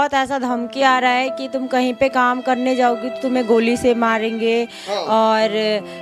बहुत ऐसा धमकी आ रहा है कि तुम कहीं पे काम करने जाओगी तो तुम्हें गोली से मारेंगे और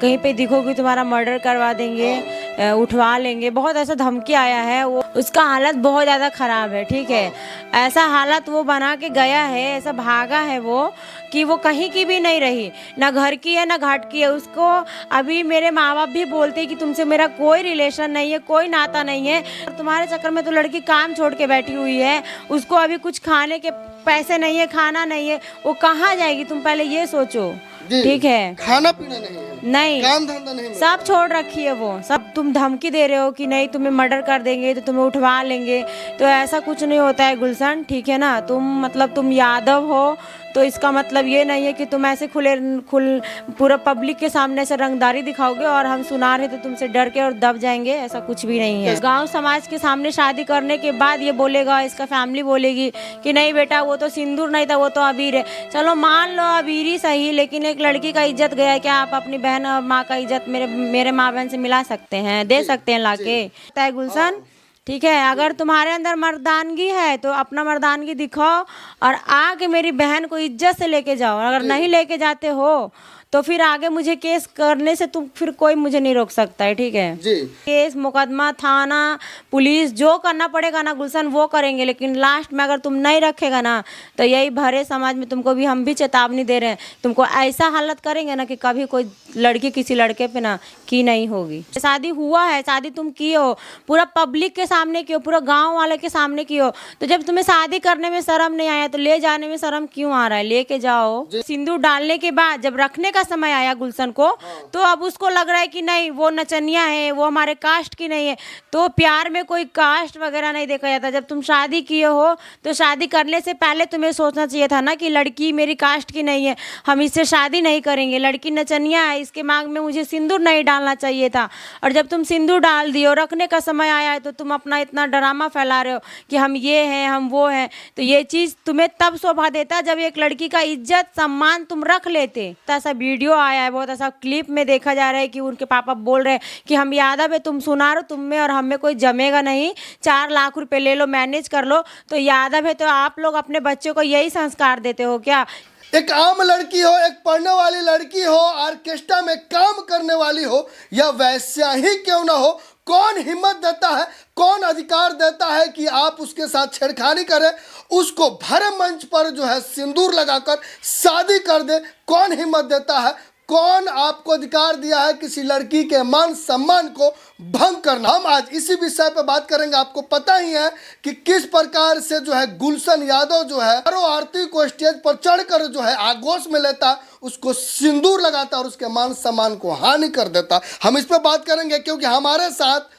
कहीं पे दिखोगी तुम्हारा मर्डर करवा देंगे, उठवा लेंगे। बहुत ऐसा धमकी आया है। वो उसका हालत बहुत ज़्यादा ख़राब है, ठीक है। ऐसा हालत वो बना के गया है, ऐसा भागा है वो कि वो कहीं की भी नहीं रही, ना घर की है ना घाट की है। उसको अभी मेरे माँ बाप भी बोलते हैं कि तुमसे मेरा कोई रिलेशन नहीं है, कोई नाता नहीं है, और तुम्हारे चक्कर में तो लड़की काम छोड़ के बैठी हुई है। उसको अभी कुछ खाने के पैसे नहीं है, खाना नहीं है, वो कहाँ जाएगी? तुम पहले ये सोचो, ठीक है। खाना पीना नहीं है, नहीं, काम धंधा नहीं, सब छोड़ रखी है वो सब। तुम धमकी दे रहे हो कि नहीं तुम्हें मर्डर कर देंगे, तो तुम्हें उठवा लेंगे। तो ऐसा कुछ नहीं होता है गुलशन, ठीक है ना। तुम यादव हो तो इसका मतलब ये नहीं है कि तुम ऐसे पूरा पब्लिक के सामने से रंगदारी दिखाओगे और हम सुना रहे तो तुमसे डर के और दब जाएंगे। ऐसा कुछ भी नहीं है। गांव समाज के सामने शादी करने के बाद ये बोलेगा, इसका फैमिली बोलेगी कि नहीं बेटा वो तो सिंदूर नहीं था, वो तो अबीर है। चलो मान लो अबीर ही सही, लेकिन एक लड़की का इज्जत गया है। क्या आप अपनी बहन और माँ का इज्जत मेरे माँ बहन से मिला सकते हैं, दे सकते हैं लाके? तय गुलशन, ठीक है। अगर तुम्हारे अंदर मर्दानगी है तो अपना मर्दानगी दिखाओ और आके मेरी बहन को इज्जत से लेके जाओ। अगर नहीं लेके जाते हो तो फिर आगे मुझे केस करने से तुम फिर कोई मुझे नहीं रोक सकता है, ठीक है जी। केस मुकदमा थाना पुलिस जो करना पड़ेगा ना गुलशन वो करेंगे, लेकिन लास्ट में अगर तुम नहीं रखेगा ना तो यही भरे समाज में तुमको भी हम भी चेतावनी दे रहे हैं, तुमको ऐसा हालत करेंगे ना कि कभी कोई लड़की किसी लड़के पे ना की नहीं होगी। शादी हुआ है, शादी तुम की हो, पूरा पब्लिक के सामने की हो, पूरा गाँव वाले के सामने की हो, तो जब तुम्हें शादी करने में शर्म नहीं आया तो ले जाने में शर्म क्यों आ रहा है? लेके जाओ। सिंदूर डालने के बाद जब रखने का समय आया गुलशन को, तो अब उसको लग रहा है कि नहीं वो नचनिया है, वो हमारे कास्ट की नहीं है। तो प्यार में कोई कास्ट वगैरह नहीं देखा जाता। जब तुम शादी किए हो तो शादी करने से पहले तुम्हें सोचना चाहिए था ना कि लड़की मेरी कास्ट की नहीं है, हम इससे शादी नहीं करेंगे, लड़की नचनिया है, इसके मांग में मुझे सिंदूर नहीं डालना चाहिए था। और जब तुम सिंदूर डाल दिए और रखने का समय आया है तो तुम अपना इतना ड्रामा फैला रहे हो कि हम ये हैं हम वो हैं। तो ये चीज़ तुम्हें तब शोभा देता जब एक लड़की का इज्जत सम्मान तुम रख लेते। ऐसा वीडियो आया है, बहुत ऐसा क्लिप में देखा जा रहा है कि उनके पापा बोल रहे हैं कि हम यादव है, तुम सुना रहे हो, तुम में और हम में कोई जमेगा नहीं, 4 लाख रुपए ले लो, मैनेज कर लो। तो यादव है तो आप लोग अपने बच्चों को यही संस्कार देते हो क्या? एक आम लड़की हो, एक पढ़ने वाली लड़की हो, ऑर्केस्ट्रा में काम करने वाली हो, या वैसा ही क्यों ना हो, कौन हिम्मत देता है, कौन अधिकार देता है कि आप उसके साथ छेड़खानी करें, उसको भरे मंच पर जो है सिंदूर लगाकर शादी कर दे? कौन हिम्मत देता है? कौन आपको अधिकार दिया है किसी लड़की के मान सम्मान को भंग करना? हम आज इसी विषय पर बात करेंगे। आपको पता ही है कि किस प्रकार से जो है गुलशन यादव जो है हर आरती को स्टेज पर चढ़कर जो है आगोश में लेता, उसको सिंदूर लगाता और उसके मान सम्मान को हानि कर देता। हम इस पर बात करेंगे क्योंकि हमारे साथ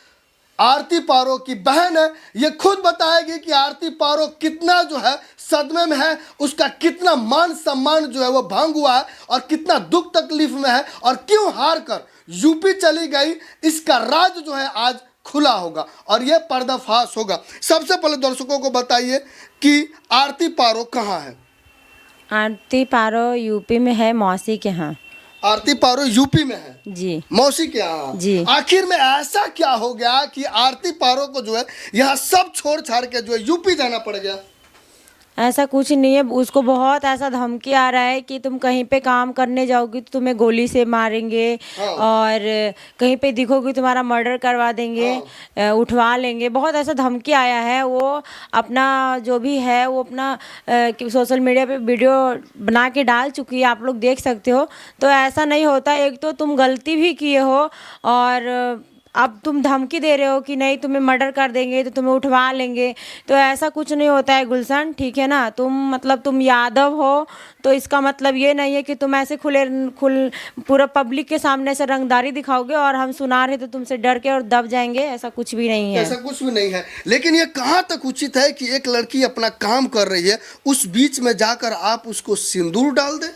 आरती पारो की बहन है। ये खुद बताएगी कि आरती पारो कितना जो है सदमे में है, उसका कितना मान सम्मान जो है वो भंग हुआ है और कितना दुख तकलीफ में है और क्यों हार कर यूपी चली गई। इसका राज जो है आज खुला होगा और ये पर्दाफाश होगा। सबसे पहले दर्शकों को बताइए कि आरती पारो कहाँ है? आरती पारो यूपी में है, मौसी के यहाँ। आरती पारो यूपी में है जी, मौसी के यहाँ जी। आखिर में ऐसा क्या हो गया कि आरती पारो को जो है यहाँ सब छोड़ छाड़ के जो है यूपी जाना पड़ गया? ऐसा कुछ नहीं है। उसको बहुत ऐसा धमकी आ रहा है कि तुम कहीं पे काम करने जाओगी तो तुम्हें गोली से मारेंगे और कहीं पे दिखोगी तुम्हारा मर्डर करवा देंगे, उठवा लेंगे। बहुत ऐसा धमकी आया है। वो अपना जो भी है वो अपना सोशल मीडिया पे वीडियो बना के डाल चुकी है, आप लोग देख सकते हो। तो ऐसा नहीं होता। एक तो तुम गलती भी किए हो और अब तुम धमकी दे रहे हो कि नहीं तुम्हें मर्डर कर देंगे, तो तुम्हें उठवा लेंगे। तो ऐसा कुछ नहीं होता है गुलशन, ठीक है ना। तुम यादव हो तो इसका मतलब ये नहीं है कि तुम ऐसे पूरा पब्लिक के सामने से रंगदारी दिखाओगे और हम सुना रहे तो तुमसे डर के और दब जाएंगे। ऐसा कुछ भी नहीं है। ऐसा कुछ भी नहीं है। लेकिन ये कहाँ तक उचित है कि एक लड़की अपना काम कर रही है, उस बीच में जाकर आप उसको सिंदूर डाल दें?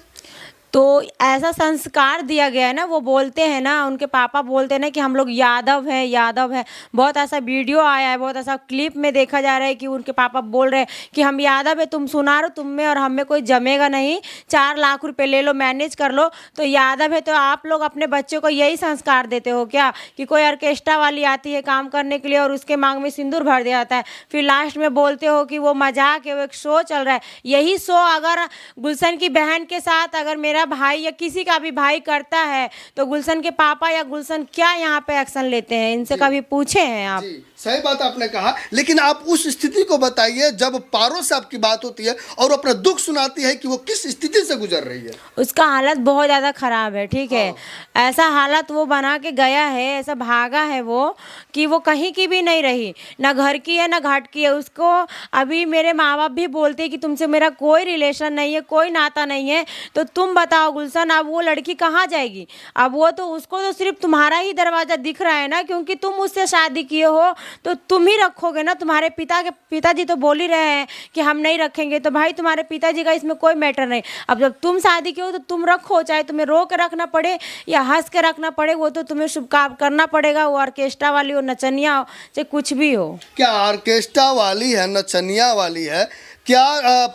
तो ऐसा संस्कार दिया गया है ना, वो बोलते हैं ना, उनके पापा बोलते हैं ना कि हम लोग यादव है, यादव है। बहुत ऐसा वीडियो आया है, बहुत ऐसा क्लिप में देखा जा रहा है कि उनके पापा बोल रहे हैं कि हम यादव है, तुम सुना रहे हो, तुम में और हम में कोई जमेगा नहीं, 4 लाख रुपए ले लो, मैनेज कर लो। तो यादव है तो आप लोग अपने बच्चों को यही संस्कार देते हो क्या कि कोई ऑर्केस्ट्रा वाली आती है काम करने के लिए और उसके मांग में सिंदूर भर दिया जाता है, फिर लास्ट में बोलते हो कि वो मजाक है, वो एक शो चल रहा है। यही शो अगर गुलशन की बहन के साथ अगर मेरा भाई या किसी का भी भाई करता है तो गुलशन के पापा या गुलशन क्या यहाँ पे एक्शन लेते हैं? इनसे कभी पूछे हैं आप? जी सही बात आपने कहा, लेकिन आप उस स्थिति को बताइए जब पारो से आपकी बात होती है और अपना दुख सुनाती है कि वो किस स्थिति से गुजर रही है। उसका हालत बहुत ज़्यादा ख़राब है, ठीक है। ऐसा हालत वो बना के गया है, ऐसा भागा है वो कि वो कहीं की भी नहीं रही, ना घर की है ना घाट की है। उसको अभी मेरे माँ बाप भी बोलते हैं कि तुमसे मेरा कोई रिलेशन नहीं है, कोई नाता नहीं है, तो तुम बताओ गुलशन अब वो लड़की कहाँ जाएगी? अब वो तो उसको तो सिर्फ तुम्हारा ही दरवाज़ा दिख रहा है ना, क्योंकि तुम उससे शादी किए हो तो तुम ही रखोगे ना। तुम्हारे पिताजी तो बोल ही रहे हैं कि हम नहीं रखेंगे, तो भाई तुम्हारे पिताजी का इसमें कोई मैटर नहीं। अब जब तुम शादी किए हो तो तुम रखो, चाहे तुम्हें रो के रखना पड़े या हंस के रखना पड़े, वो तो तुम्हें शुभ काम करना पड़ेगा। वो ऑर्केस्ट्रा वाली हो, नचनिया हो, चाहे कुछ भी हो। क्या ऑर्केस्ट्रा वाली है, नचनिया वाली है? क्या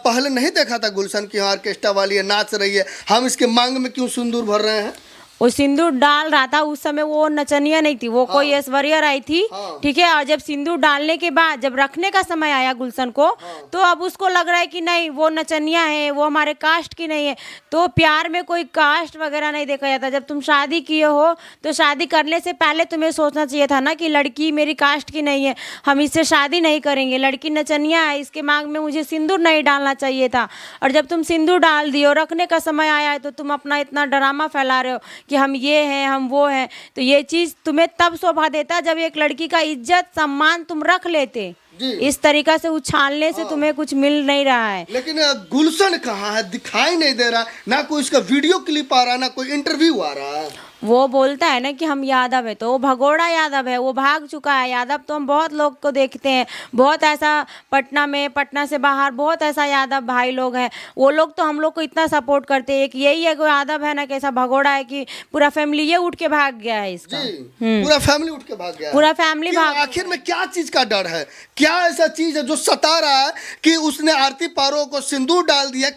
पहले नहीं देखा था गुलशन की ऑर्केस्ट्रा वाली है, नाच रही है, हम इसके मांग में क्यों सिंदूर भर रहे हैं? वो सिंदूर डाल रहा था उस समय, वो नचनिया नहीं थी, वो कोई ऐश्वर्या राय थी, ठीक है। और जब सिंदूर डालने के बाद जब रखने का समय आया गुलशन को, तो अब उसको लग रहा है कि नहीं वो नचनिया है, वो हमारे कास्ट की नहीं है। तो प्यार में कोई कास्ट वगैरह नहीं देखा जाता। जब तुम शादी किए हो तो शादी करने से पहले तुम्हें सोचना चाहिए था ना कि लड़की मेरी कास्ट की नहीं है, हम इससे शादी नहीं करेंगे, लड़की नचनिया है, इसके मांग में मुझे सिंदूर नहीं डालना चाहिए था। और जब तुम सिंदूर डाल दिए, रखने का समय आया है, तो तुम अपना इतना ड्रामा फैला रहे हो कि हम ये हैं, हम वो हैं। तो ये चीज़ तुम्हें तब शोभा देता जब एक लड़की का इज्जत सम्मान तुम रख लेते। इस तरीका से उछालने से तुम्हें कुछ मिल नहीं रहा है। लेकिन गुलशन कहाँ है? दिखाई नहीं दे रहा, ना कोई इसका वीडियो क्लिप आ रहा है, ना कोई इंटरव्यू आ रहा है। वो बोलता है ना कि हम यादव है, तो वो भगोड़ा यादव है, वो भाग चुका है। यादव तो हम बहुत लोग को देखते हैं, बहुत ऐसा पटना में, पटना से बाहर बहुत ऐसा यादव भाई लोग हैं, वो लोग तो हम लोग को इतना सपोर्ट करते हैं। एक यही है कोई यादव है ना, कैसा भगोड़ा है कि पूरा फैमिली ये उठ के भाग गया है इसका। पूरा फैमिली उठ के भाग गया, पूरा फैमिली भाग। आखिर में क्या चीज का डर है? क्या ऐसा चीज है जो सता रहा है कि उसने आरती पारो को सिंदूर डाल दिया?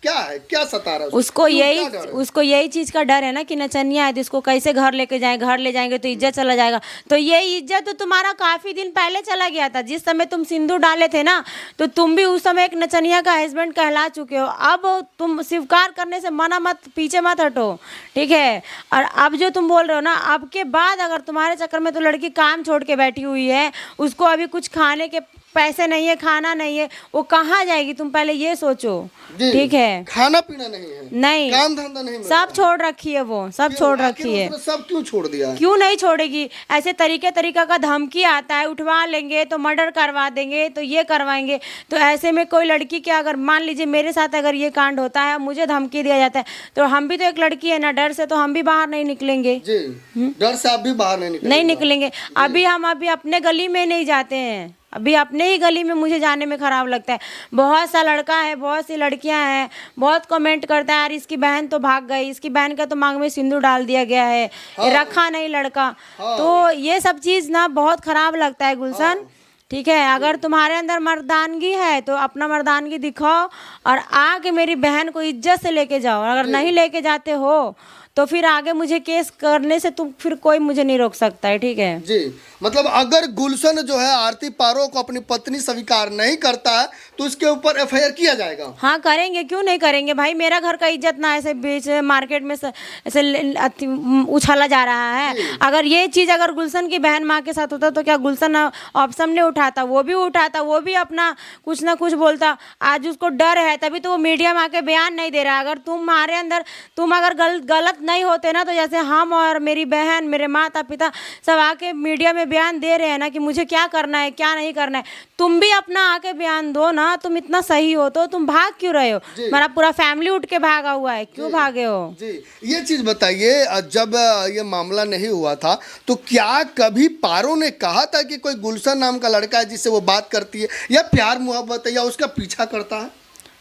क्या है, क्या सता रहा है उसको? यही चीज का डर है ना कि नचनिया है, तो इसको कैसे घर लेके जाए, घर ले जाएंगे तो इज्जत चला जाएगा। तो ये इज्जत तो तुम्हारा काफी दिन पहले चला गया था। जिस समय तुम सिंदूर डाले थे ना, तो तुम भी उस समय एक नचनिया का हस्बैंड कहला चुके हो। अब तुम स्वीकार करने से मना मत, पीछे मत हटो, ठीक है। और अब जो तुम बोल रहे हो ना, अब के बाद अगर तुम्हारे चक्कर में तो लड़की काम छोड़ के बैठी हुई है, उसको अभी कुछ खाने के पैसे नहीं है, खाना नहीं है, वो कहाँ जाएगी? तुम पहले ये सोचो, ठीक है। खाना पीना नहीं है, नहीं, काम धंधा नहीं, सब छोड़ रखी है, वो सब छोड़ रखी है। सब क्यों छोड़ दिया? क्यों नहीं छोड़ेगी? ऐसे तरीका का धमकी आता है, उठवा लेंगे तो मर्डर करवा देंगे, तो ये करवाएंगे। तो ऐसे में कोई लड़की के अगर मान लीजिए मेरे साथ अगर ये कांड होता है, मुझे धमकी दिया जाता है, तो हम भी तो एक लड़की है ना, डर से तो हम भी बाहर नहीं निकलेंगे। जी, डर से आप भी बाहर नहीं निकलेंगे। अभी हम अपने गली में नहीं जाते हैं, अभी अपने ही गली में मुझे जाने में ख़राब लगता है। बहुत सा लड़का है, बहुत सी लड़कियां हैं, बहुत कमेंट करता है यार इसकी बहन तो भाग गई, इसकी बहन का तो मांग में सिंदूर डाल दिया गया है, रखा नहीं लड़का। तो ये सब चीज़ ना बहुत ख़राब लगता है गुलशन, ठीक है। अगर तुम्हारे अंदर मर्दानगी है तो अपना मर्दानगी दिखाओ और आके मेरी बहन को इज्जत से लेके जाओ। अगर नहीं लेके जाते हो तो फिर आगे मुझे केस करने से तुम फिर कोई मुझे नहीं रोक सकता है, ठीक है जी। मतलब अगर गुलशन जो है आरती पारो को अपनी पत्नी स्वीकार नहीं करता है तो उसके ऊपर एफआईआर किया जाएगा। हाँ करेंगे, क्यों नहीं करेंगे भाई। मेरा घर का इज्जत ना ऐसे बीच मार्केट में ऐसे उछाला जा रहा है। अगर ये चीज़ अगर गुलशन की बहन माँ के साथ होता तो क्या गुलशन ऑप्शन नहीं उठाता? वो भी उठाता, वो भी अपना कुछ ना कुछ बोलता। आज उसको डर है, तभी तो वो मीडिया में आके बयान नहीं दे रहा। अगर तुम्हारे अंदर तुम अगर गलत नहीं होते ना, तो जैसे हम और मेरी बहन, मेरे माता पिता सब आके मीडिया में बयान दे रहे हैं ना कि मुझे क्या करना है क्या नहीं करना है, तुम भी अपना आके बयान दो ना। तुम इतना सही हो तो तुम भाग क्यों रहे हो? हमारा पूरा फैमिली उठ के भागा हुआ है, क्यों भागे हो? जी ये चीज बताइए, जब ये मामला नहीं हुआ था तो क्या कभी पारो ने कहा था कि कोई गुलशन नाम का लड़का है जिससे वो बात करती है, या प्यार मोहब्बत है, या उसका पीछा करता है?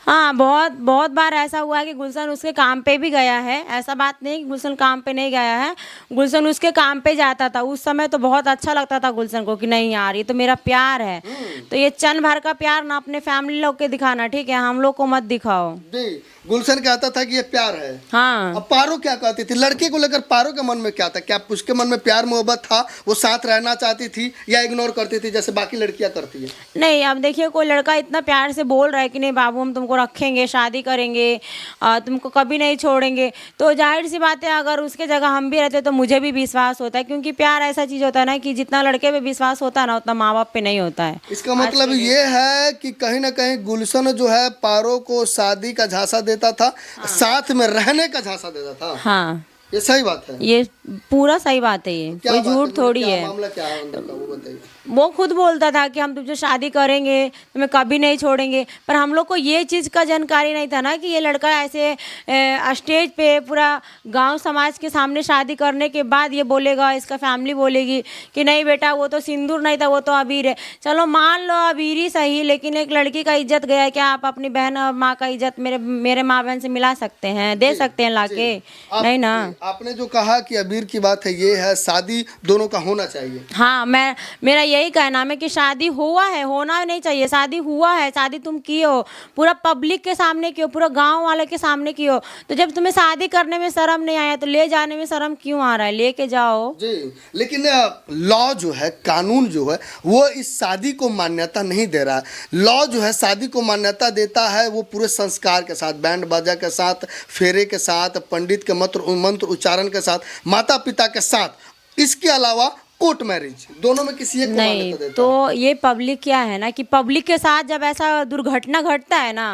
हाँ, बहुत बहुत बार ऐसा हुआ है कि गुलशन उसके काम पे भी गया है। ऐसा बात नहीं कि गुलशन काम पे नहीं गया है। गुलशन उसके काम पे जाता था। उस समय तो बहुत अच्छा लगता था गुलशन को कि नहीं यार ये तो मेरा प्यार है। तो ये क्षण भर का प्यार ना अपने फैमिली लोग के दिखाना, ठीक है, हम लोग को मत दिखाओ। जी, गुलशन कहता था कि ये प्यार है। हाँ, अब पारो क्या कहती थी लड़के को लेकर? पारो के मन में क्या था? क्या उसके मन में प्यार मोहब्बत था? वो साथ रहना चाहती थी या इग्नोर करती थी जैसे बाकी लड़कियां करती है? नहीं, अब देखिए कोई लड़का इतना प्यार से बोल रहा है कि नहीं बाबू हम तुमको रखेंगे, शादी करेंगे, तुमको कभी नहीं छोड़ेंगे, तो जाहिर सी बात है अगर उसके जगह हम भी रहते तो मुझे भी विश्वास होता है, क्योंकि प्यार ऐसा चीज़ होता है ना कि जितना लड़के पे विश्वास होता है ना उतना माँ बाप पे नहीं होता है। इसका मतलब ये है कि कहीं ना कहीं गुलशन जो है पारो को शादी का झांसा देता था, साथ में रहने का झांसा देता था। हाँ, ये सही बात है? ये पूरा सही बात है, ये क्या कोई बात है? झूठ थोड़ी क्या है। मामला क्या है अंदर का वो बताइए। वो खुद बोलता था कि हम तुमसे शादी करेंगे, तुम्हें कभी नहीं छोड़ेंगे, पर हम लोग को ये चीज़ का जानकारी नहीं था ना कि ये लड़का ऐसे स्टेज पे पूरा गांव समाज के सामने शादी करने के बाद ये बोलेगा, इसका फैमिली बोलेगी कि नहीं बेटा वो तो सिंदूर नहीं था, वो तो अबीर है। चलो मान लो अबीर ही सही, लेकिन एक लड़की का इज्जत गया है। क्या आप अपनी बहन और माँ का इज्जत मेरे माँ बहन से मिला सकते हैं, दे सकते हैं लाके? नहीं ना। आपने जो कहा कि अबीर की बात है, ये है शादी दोनों का होना चाहिए। हाँ, मेरा यही कहना है कि शादी हुआ है, होना नहीं चाहिए, शादी हुआ है, शादी तुम किए हो, पूरा पब्लिक के सामने किए हो, पूरा गांव वाले के सामने किए हो, तो जब तुम्हें शादी करने में शर्म नहीं आया तो ले जाने में शर्म क्यों आ रहा है? लेके जाओ। जी, लेकिन लॉ जो है, कानून जो है, वो इस शादी को मान्यता नहीं दे रहा है। लॉ जो है शादी को मान्यता देता है वो पूरे संस्कार के साथ, बैंड बाजा के साथ, फेरे के साथ, पंडित के मंत्र उच्चारण के साथ, माता पिता के साथ। इसके अलावा कोर्ट मैरिज, दोनों में किसी एक को नहीं मान्यता देता तो ये पब्लिक क्या है ना कि पब्लिक के साथ जब ऐसा दुर्घटना घटता है ना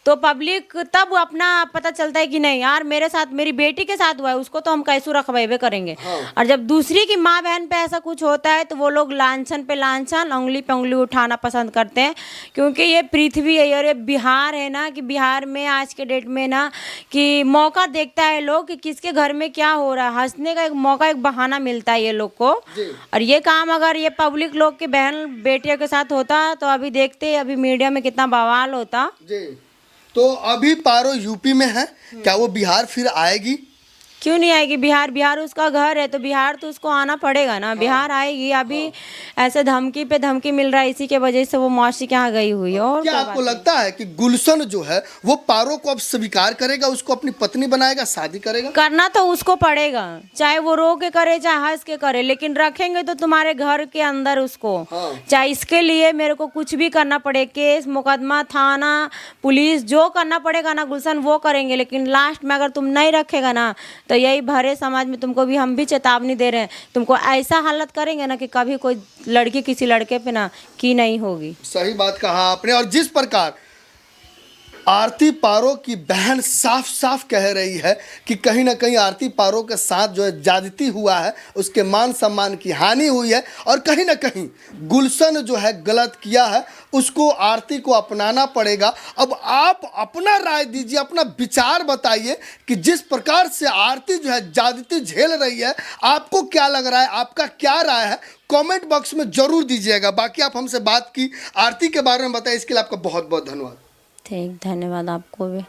तो पब्लिक तब अपना पता चलता है कि नहीं यार मेरे साथ, मेरी बेटी के साथ हुआ है, उसको तो हम कैसे रखवावे करेंगे। हाँ। और जब दूसरी की माँ बहन पे ऐसा कुछ होता है तो वो लोग लांछन पे लांछन, उंगली पे उंगली उठाना पसंद करते हैं, क्योंकि ये पृथ्वी है और ये बिहार है ना, कि बिहार में आज के डेट में ना कि मौका देखता है लोग कि किसके घर में क्या हो रहा है, हंसने का एक मौका, एक बहाना मिलता है ये लोग को। जी। और ये काम अगर ये पब्लिक लोग के बहन बेटियों के साथ होता तो अभी देखते, अभी मीडिया में कितना बवाल होता। जी, तो अभी पारो यूपी में है, क्या वो बिहार फिर आएगी? क्यों नहीं आएगी? बिहार उसका घर है तो बिहार तो उसको आना पड़ेगा ना। बिहार आएगी। अभी ऐसे धमकी पे धमकी मिल रहा है, इसी के वजह से वो मौसी के यहाँ गई हुई है। और क्या कोई आपको बात लगता है कि गुलशन जो है वो पारो को अब स्वीकार करेगा, उसको अपनी पत्नी बनाएगा, शादी करेगा? करना तो उसको पड़ेगा, चाहे वो रो के करे चाहे हंस के करे, लेकिन रखेंगे तो तुम्हारे घर के अंदर उसको। हाँ। चाहे इसके लिए मेरे को कुछ भी करना पड़े, केस मुकदमा, थाना, पुलिस, जो करना पड़ेगा ना गुलशन वो करेंगे, लेकिन लास्ट में अगर तुम नहीं रखेगा ना तो यही भरे समाज में तुमको भी हम भी चेतावनी दे रहे हैं, तुमको ऐसा हालत करेंगे ना कि कभी कोई लड़की किसी लड़के पे ना की नहीं होगी। सही बात कहा आपने। और जिस प्रकार आरती पारो की बहन साफ साफ कह रही है कि कहीं ना कहीं आरती पारो के साथ जो है ज्यादती हुआ है, उसके मान सम्मान की हानि हुई है, और कहीं ना कहीं गुलशन जो है गलत किया है, उसको आरती को अपनाना पड़ेगा। अब आप अपना राय दीजिए, अपना विचार बताइए कि जिस प्रकार से आरती जो है ज्यादती झेल रही है, आपको क्या लग रहा है, आपका क्या राय है, कमेंट बॉक्स में जरूर दीजिएगा। बाकी आप हमसे बात की, आरती के बारे में बताइए, इसके लिए आपका बहुत बहुत धन्यवाद। ठीक, धन्यवाद आपको भी।